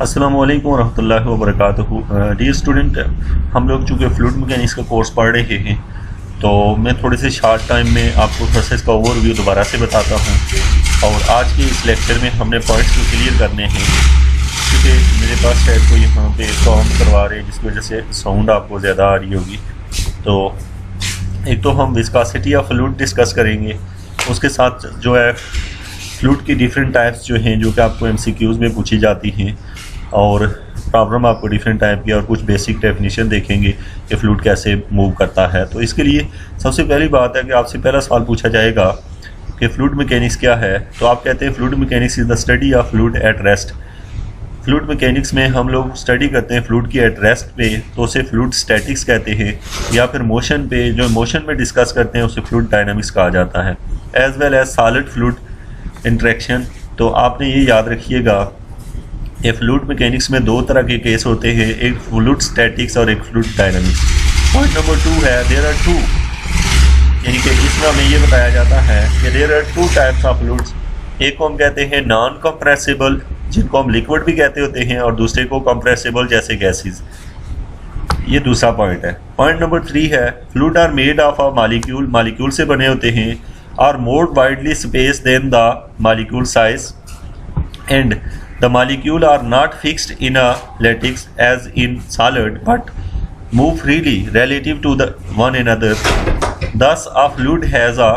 अस्सलाम वालेकुम रहमतुल्लाहि व बरकातुहू। डियर स्टूडेंट, हम लोग चूँकि फ्लूइड मैकेनिक्स का कोर्स पढ़ रहे हैं तो मैं थोड़े से शॉर्ट टाइम में आपको थोड़ा सा इसका ओवरव्यू दोबारा से बताता हूँ। और आज के इस लेक्चर में हमने पॉइंट्स को क्लियर करने हैं, क्योंकि मेरे पास शायद कोई यहाँ पे काम करवा रहे हैं जिसकी वजह से साउंड आपको ज़्यादा आ रही होगी। तो एक तो हम विस्कोसिटी ऑफ फ्लूइड डिस्कस करेंगे, उसके साथ जो है फ्लूइड की डिफरेंट टाइप्स जो हैं जो कि आपको एमसीक्यूज़ में पूछी जाती हैं, और प्रॉब्लम आपको डिफरेंट टाइप की और कुछ बेसिक डेफिनेशन देखेंगे कि फ्लूइड कैसे मूव करता है। तो इसके लिए सबसे पहली बात है कि आपसे पहला सवाल पूछा जाएगा कि फ्लूइड मैकेनिक्स क्या है। तो आप कहते हैं fluid mechanics is the study of fluid at rest. Fluid mechanics में हम लोग स्टडी करते हैं फ्लूइड की एट रेस्ट पे, तो उसे फ्लूइड स्टैटिक्स कहते हैं, या फिर मोशन पे जो मोशन में डिस्कस करते हैं उसे फ्लूइड डायनामिक्स कहा जाता है, as well as solid fluid interaction. तो आपने ये याद रखिएगा ये फ्लूइड मैकेनिक्स में दो तरह के केस होते हैं, एक फ्लूइड स्टैटिक्स और एक फ्लूइड डायनामिक्स। पॉइंट नंबर 2 है देयर आर टू, यानी कि इसमें हमें ये बताया जाता है कि there are two types of fluids. एक को हम कहते हैं नॉन कंप्रेसिबल, जिनको हम लिक्विड भी कहते होते हैं, और दूसरे को कंप्रेसिबल जैसे गैसेस। ये दूसरा पॉइंट है। पॉइंट नंबर 3 है fluid are made of a molecule, molecule से बने होते हैं, are more widely space than the molecule size, and the molecule are not fixed in a lattice as in solid but move freely relative to the one another. Thus a fluid has a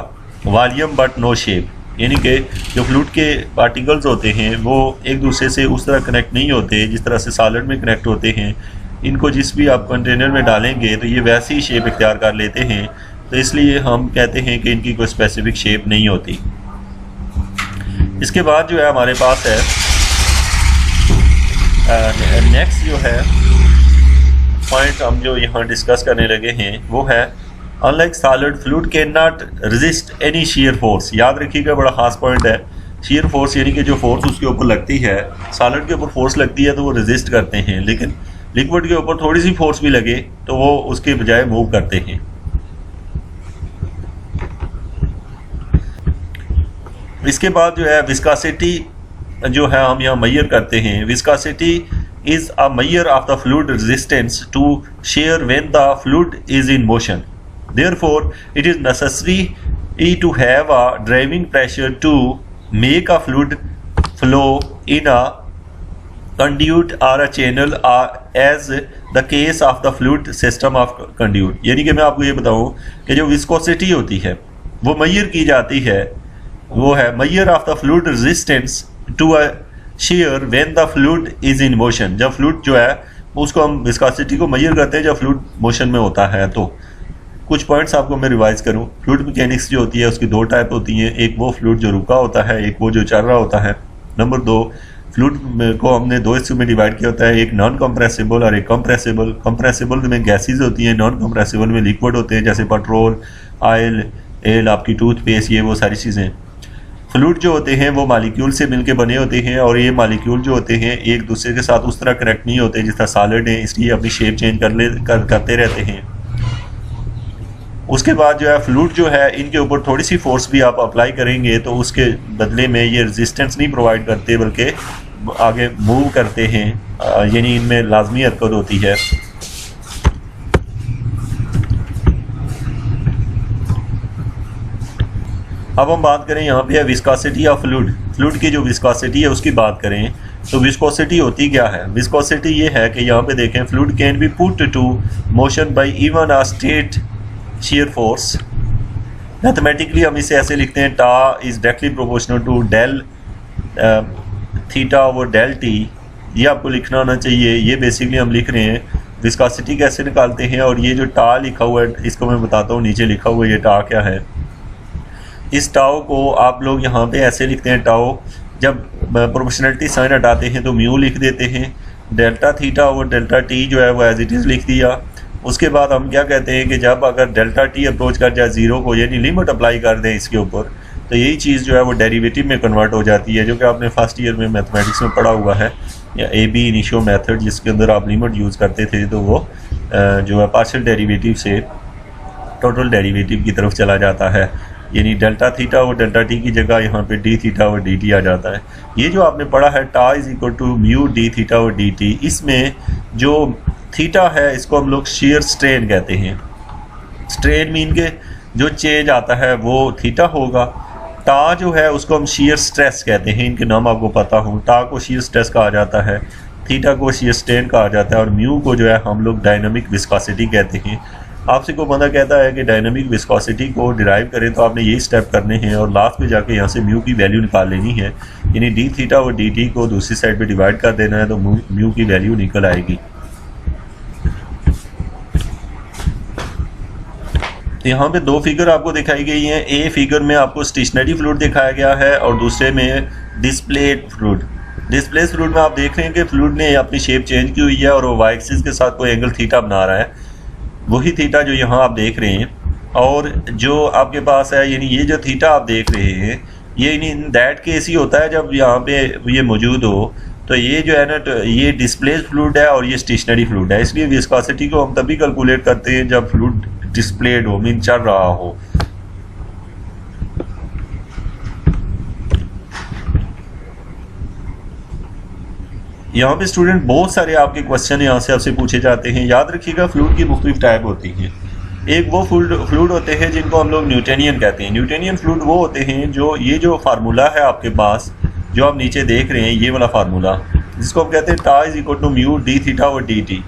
volume but no shape. यानी कि जो fluid के particles होते हैं वो एक दूसरे से उस तरह कनेक्ट नहीं होते जिस तरह से सॉलिड में कनेक्ट होते हैं। इनको जिस भी आप कंटेनर में डालेंगे तो ये वैसी शेप इख्तियार कर लेते हैं, तो इसलिए हम कहते हैं कि इनकी कोई स्पेसिफिक शेप नहीं होती। इसके बाद जो है हमारे पास है नेक्स्ट जो है पॉइंट हम जो यहाँ डिस्कस करने लगे हैं वो है unlike solid fluid can not resist any shear force. याद रखिएगा, बड़ा खास पॉइंट है। शीयर फोर्स यानी कि जो फोर्स उसके ऊपर लगती है, सॉलिड के ऊपर फोर्स लगती है तो वो रेजिस्ट करते हैं, लेकिन लिक्विड के ऊपर थोड़ी सी फोर्स भी लगे तो वो उसके बजाय मूव करते हैं। इसके बाद जो है विस्कोसिटी जो है हम यहाँ मेजर करते हैं। Viscosity is a measure of the fluid resistance to shear when the fluid is in motion. Therefore it is necessary to have a driving pressure to make a fluid flow in a conduit और a channel as the case of the fluid system of conduit. यानी कि मैं आपको ये बताऊँ कि जो viscosity होती है वो मेजर की जाती है, वो है measure of the fluid resistance to a shear when the fluid is in motion. जब फ्लूइड जो है उसको हम विस्कोसिटी को मेजर करते हैं जब फ्लूइड मोशन में होता है। तो कुछ पॉइंट्स आपको मैं रिवाइज करूं। फ्लूइड मैकेनिक्स जो होती है उसकी दो टाइप होती हैं, एक वो फ्लूइड जो रुका होता है, एक वो जो चल रहा होता है। नंबर 2, फ्लूइड को हमने दो हिस्सों में डिवाइड किया होता है, एक नॉन कंप्रेसिबल और एक कंप्रेसिबल। कंप्रेसिबल में गैसेज होती हैं, नॉन कंप्रेसिबल में लिक्विड होते हैं, जैसे पेट्रोल, ऑयल, आपकी टूथपेस्ट, ये वो सारी चीज़ें। फ्लूइड जो होते हैं वो मॉलिक्यूल से मिलके बने होते हैं, और ये मॉलिक्यूल जो होते हैं एक दूसरे के साथ उस तरह कनेक्ट नहीं होते जिस तरह सॉलिड है, इसलिए अपनी शेप चेंज करते रहते हैं। उसके बाद जो है फ्लूइड जो है इनके ऊपर थोड़ी सी फोर्स भी आप अप्लाई करेंगे तो उसके बदले में ये रेजिस्टेंस नहीं प्रोवाइड करते बल्कि आगे मूव करते हैं, यानी इनमें लाजमी हरकत होती है। अब हम बात करें यहाँ पे है विस्कोसिटी ऑफ फ्लूइड। फ्लूइड की जो विस्कोसिटी है उसकी बात करें तो विस्कोसिटी होती क्या है। विस्कोसिटी ये है कि यहाँ पे देखें fluid can be put to motion by even a state shear force. Mathematically हम इसे ऐसे लिखते हैं tau is directly proportional to del theta over del T. ये आपको लिखना आना चाहिए। ये बेसिकली हम लिख रहे हैं विस्कोसिटी कैसे निकालते हैं, और ये जो टा लिखा हुआ है इसको मैं बताता हूँ। नीचे लिखा हुआ है ये टा क्या है। इस टाओ को आप लोग यहाँ पे ऐसे लिखते हैं, टाओ जब प्रोपोर्शनलिटी साइन हटाते हैं तो म्यू लिख देते हैं, डेल्टा थीटा और डेल्टा टी जो है वो एज इट इज़ लिख दिया। उसके बाद हम क्या कहते हैं कि जब अगर डेल्टा टी अप्रोच कर जाए 0 को, यानी लिमिट अप्लाई कर दें इसके ऊपर, तो यही चीज़ जो है वो डेरिवेटिव में कन्वर्ट हो जाती है, जो कि आपने फर्स्ट ईयर में मैथमेटिक्स में पढ़ा हुआ है, या AB इनिशियो मेथड, जिसके अंदर आप लिमिट यूज़ करते थे तो वो जो है पार्शियल डेरिवेटिव से टोटल डेरिवेटिव की तरफ चला जाता है। यानी डेल्टा थीटा और डेल्टा टी की जगह यहाँ पे डी थीटा और डी टी आ जाता है। ये जो आपने पढ़ा है tau is equal to mu D theta और डी टी, इसमें जो थीटा है इसको हम लोग शेयर स्ट्रेन कहते हैं। स्ट्रेन मीन के जो चेंज आता है वो थीटा होगा। टा जो है उसको हम शेयर स्ट्रेस कहते हैं, इनके नाम आपको पता हो। टा को शेयर स्ट्रेस कहा जाता है, थीटा को शेयर स्ट्रेन कहा जाता है, और म्यू को जो है हम लोग डायनामिक विस्कोसिटी कहते हैं। आपसे कोई बंदा कहता है कि डायनामिक विस्कोसिटी को डिराइव करें तो आपने यही स्टेप करने हैं और लास्ट में जाके यहाँ से म्यू की वैल्यू निकाल लेनी है, यानी डी थीटा और डी टी को दूसरी साइड पे डिवाइड कर देना है तो म्यू की वैल्यू निकल आएगी। यहाँ पे दो फिगर आपको दिखाई गई हैं। ए फिगर में आपको स्टेशनरी फ्लूइड दिखाया गया है और दूसरे में डिस्प्लेड फ्लूइड। डिस्प्लेस फ्लूइड में आप देख रहे हैं कि फ्लूइड ने अपनी शेप चेंज की हुई है और वो वाई एक्सिस के साथ कोई एंगल थीटा बना रहा है, वही थीटा जो यहाँ आप देख रहे हैं। और जो आपके पास है यानी ये जो थीटा आप देख रहे हैं ये इन दैट केस ही होता है जब यहाँ पे ये मौजूद हो। तो ये जो है ना तो ये डिस्प्लेस फ्लूइड है और ये स्टेशनरी फ्लूइड है, इसलिए विस्कोसिटी को हम तभी कैलकुलेट करते हैं जब फ्लूइड डिस्प्लेड हो, मीन चल रहा हो। यहाँ पे स्टूडेंट बहुत सारे आपके क्वेश्चन यहाँ से आपसे पूछे जाते हैं। याद रखिएगा फ्लूइड की मुख्तलिफ टाइप होती हैं। एक वो फ्लूइड होते हैं जिनको हम लोग न्यूटोनियन कहते हैं। न्यूटोनियन फ्लूइड वो होते हैं जो ये जो फार्मूला है आपके पास जो आप नीचे देख रहे हैं, ये वाला फार्मूला जिसको हम कहते हैं tau is equal to mu D theta और डी टी,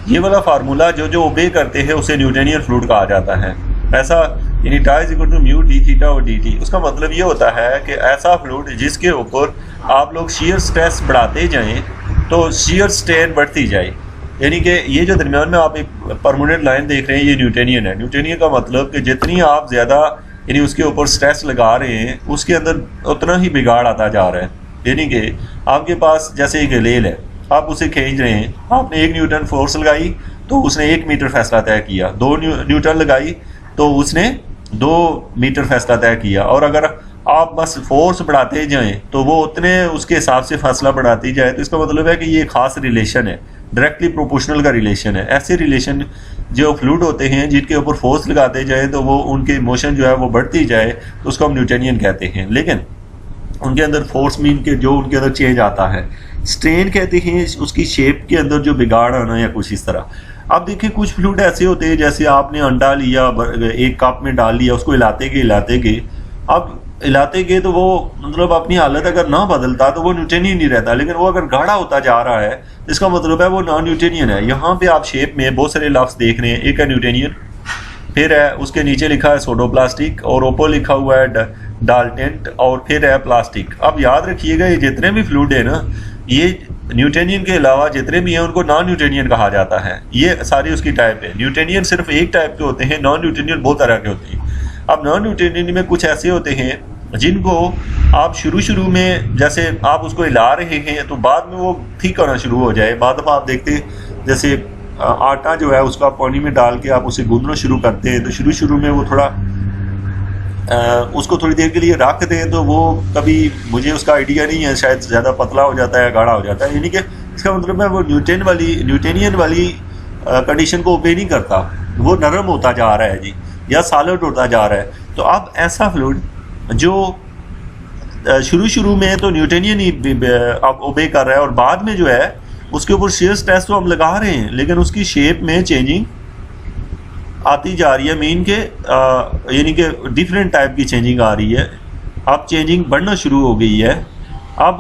ये वाला फार्मूला जो ओबे करते हैं उसे न्यूटोनियन फ्लूइड कहा जाता है। ऐसा यानी tau is equal to mu D theta और डी टी, उसका मतलब ये होता है कि ऐसा फ्लूइड जिसके ऊपर आप लोग शेयर स्ट्रेस बढ़ाते जाएं तो शेयर स्ट्रेन बढ़ती जाए। यानी कि ये जो दरमियान में आप एक परमानेंट लाइन देख रहे हैं ये न्यूटोनियन है। न्यूटोनियन का मतलब कि जितनी आप ज़्यादा यानी उसके ऊपर स्ट्रेस लगा रहे हैं उसके अंदर उतना ही बिगाड़ आता जा रहा है। यानी कि आपके पास जैसे एक रेल है, आप उसे खींच रहे हैं, आपने 1 न्यूटन फोर्स लगाई तो उसने 1 मीटर फैसला तय किया, 2 न्यूटन लगाई तो उसने 2 मीटर फैसला तय किया। और अगर आप बस फोर्स बढ़ाते जाएं तो वो उतने उसके हिसाब से फासला बढ़ाती जाए। तो इसका मतलब है कि ये खास रिलेशन है, डायरेक्टली प्रोपोर्शनल का रिलेशन है। ऐसे रिलेशन जो फ्लूइड होते हैं जिनके ऊपर फोर्स लगाते जाए तो वो उनके मोशन जो है वो बढ़ती जाए तो उसको हम न्यूटोनियन कहते हैं। लेकिन उनके अंदर फोर्स मीन के जो उनके अंदर चेंज आता है, स्ट्रेन कहते हैं उसकी शेप के अंदर जो बिगाड़ आना या कुछ इस तरह। अब देखिए कुछ फ्लूइड ऐसे होते हैं जैसे आपने अंडा लिया, एक कप में डाल लिया, उसको हिलाते गए अब हिलाते गए तो वो मतलब अपनी हालत अगर ना बदलता तो वो न्यूटोनियन नहीं रहता। लेकिन वो अगर गाढ़ा होता जा रहा है इसका मतलब है वो नॉन न्यूटोनियन है। यहाँ पे आप शेप में बहुत सारे लफ्ज़ देख रहे हैं, एक है न्यूटोनियन, फिर है उसके नीचे लिखा है सोडोप्लास्टिक और ऊपर लिखा हुआ है डाल्टेंट और फिर है प्लास्टिक। अब याद रखिएगा ये जितने भी फ्लूइड है ना ये न्यूटोनियन के अलावा जितने भी हैं उनको नॉन न्यूटोनियन कहा जाता है। ये सारी उसकी टाइप है। न्यूटोनियन सिर्फ एक टाइप के होते हैं, नॉन न्यूटोनियन बहुत तरह के होते हैं। अब नॉन न्यूटोनियन में कुछ ऐसे होते हैं जिनको आप शुरू में जैसे आप उसको हिला रहे हैं तो बाद में वो ठीक होना शुरू हो जाए। बाद में आप देखते हैं जैसे आटा जो है उसका पानी में डाल के आप उसे गूंदना शुरू करते हैं तो शुरू में वो थोड़ा उसको थोड़ी देर के लिए रख दें तो वो कभी मुझे उसका आइडिया नहीं है, शायद ज़्यादा पतला हो जाता है, गाढ़ा हो जाता है। यानी कि इसका मतलब है वो न्यूटोनियन वाली कंडीशन को ओबे नहीं करता, वो नरम होता जा रहा है जी या सॉलिड होता जा रहा है। तो अब ऐसा फ्लूइड जो शुरू में तो न्यूटोनियन ही अब ओबे कर रहा है और बाद में जो है उसके ऊपर शेयर स्ट्रेस तो हम लगा रहे हैं लेकिन उसकी शेप में चेंजिंग आती जा रही है। मीन के यानी कि डिफरेंट टाइप की चेंजिंग आ रही है। अब चेंजिंग बढ़ना शुरू हो गई है। अब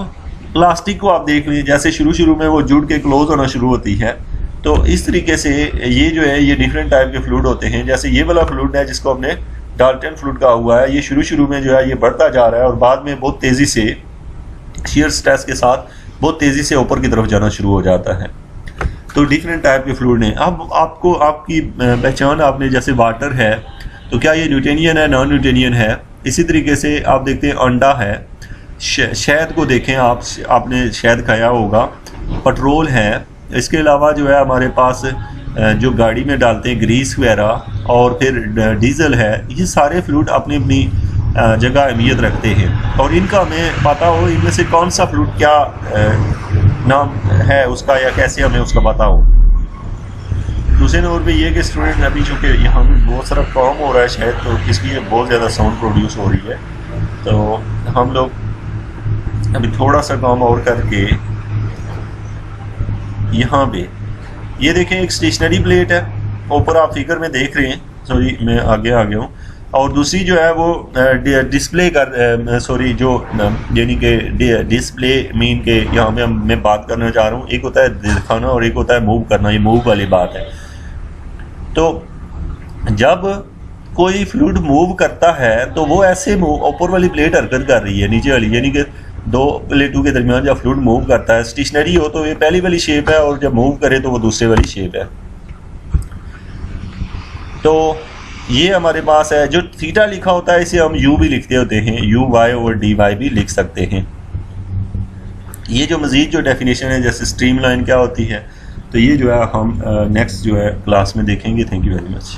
प्लास्टिक को आप देख लीजिए, जैसे शुरू में वो जुड़ के क्लोज होना शुरू होती है तो इस तरीके से ये जो है ये डिफरेंट टाइप के फ्लूइड होते हैं। जैसे ये वाला फ्लूइड है जिसको हमने डाल्टन फ्लूइड कहा हुआ है, ये शुरू में जो है ये बढ़ता जा रहा है और बाद में बहुत तेज़ी से शेयर स्ट्रेस के साथ बहुत तेज़ी से ऊपर की तरफ जाना शुरू हो जाता है। तो डिफरेंट टाइप के फ्लूइड हैं। अब आपको आपकी पहचान आपने जैसे वाटर है तो क्या ये न्यूटोनियन है, नॉन न्यूटोनियन है। इसी तरीके से आप देखते हैं अंडा है, शहद को देखें आपने शहद खाया होगा, पेट्रोल है। इसके अलावा जो है हमारे पास जो गाड़ी में डालते हैं ग्रीस वगैरह और फिर डीजल है, ये सारे फ्लूइड अपनी अपनी जगह अहमियत रखते हैं और इनका हमें पता हो इनमें से कौन सा फ्लूइड क्या नाम है उसका या कैसे हमें उसका पता हो। दूसरे नंबर पे ये कि स्टूडेंट अभी चूँकि यहाँ में बहुत सारा काम हो रहा है शायद, तो इसलिए बहुत ज़्यादा साउंड प्रोड्यूस हो रही है। तो हम लोग अभी थोड़ा सा काम और करके यहाँ पे ये देखें एक स्टेशनरी प्लेट है, ऊपर आप फिगर में देख रहे हैं, सॉरी मैं आगे आ गया हूँ। और दूसरी जो है वो डिस्प्ले कर सॉरी जो यानी कि डिस्प्ले मीन के यहाँ में मैं बात करना चाह रहा हूँ। एक होता है दिखाना और एक होता है मूव करना, ये मूव वाली बात है। तो जब कोई फ्लूइड मूव करता है तो वो ऐसे मूव, ऊपर वाली प्लेट हरकत कर रही है नीचे वाली, यानी कि दो प्लेटों के दरमियान जब फ्लूइड मूव करता है, स्टेशनरी हो तो ये पहली वाली शेप है और जब मूव करे तो वो दूसरे वाली शेप है। तो ये हमारे पास है। जो थीटा लिखा होता है इसे हम यू भी लिखते होते हैं, यू वाई और डी वाई भी लिख सकते हैं। ये जो मज़ीद जो डेफिनेशन है जैसे स्ट्रीम लाइन क्या होती है, तो ये जो है हम नेक्स्ट जो है क्लास में देखेंगे। Thank you very much.